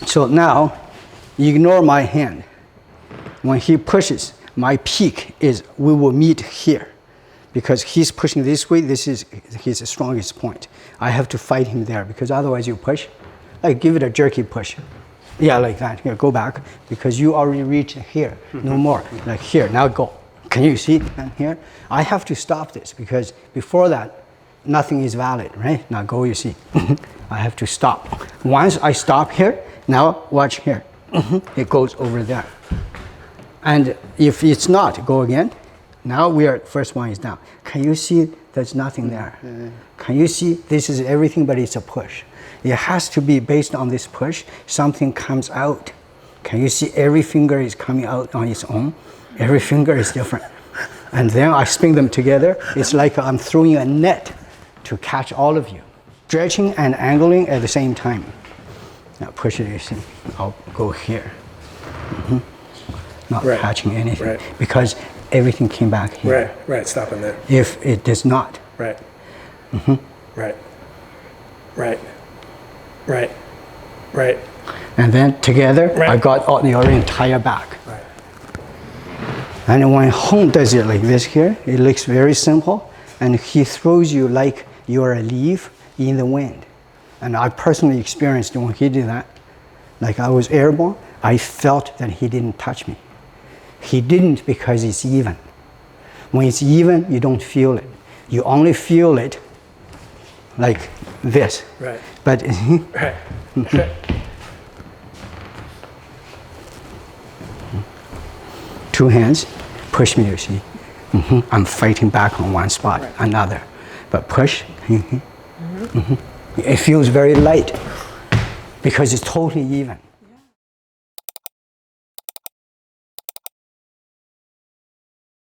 So now, ignore my hand. When he pushes, my peak is we will meet here. Because he's pushing this way, this is his strongest point. I have to fight him there because otherwise you push. Like give it a jerky push. Yeah, like that. Here, go back because you already reached here. No more. Like here, now go. Can you see here? I have to stop this because before that, nothing is valid, right? Now go, you see. I have to stop. Once I stop here, now watch here. It goes over there. And if it's not, go again. Now we are, first one is down. Can you see there's nothing there? Can you see this is everything, but it's a push. It has to be based on this push, something comes out. Can you see every finger is coming out on its own? Every finger is different. And then I spin them together. It's like I'm throwing a net to catch all of you. Stretching and angling at the same time. Now push it, you see. I'll go here. Not catching anything. Because everything came back here. Right, stopping there. If it does not. Right. Right. And then together, I got all your entire back. Right. And when Hong does it like this here, it looks very simple. And he throws you like you're a leaf in the wind. And I personally experienced when he did that, like I was airborne, I felt that he didn't touch me. He didn't because it's even. When it's even, you don't feel it. You only feel it like this. Right. But two hands, push me, you see. I'm fighting back on one spot, another. But push, it feels very light because it's totally even.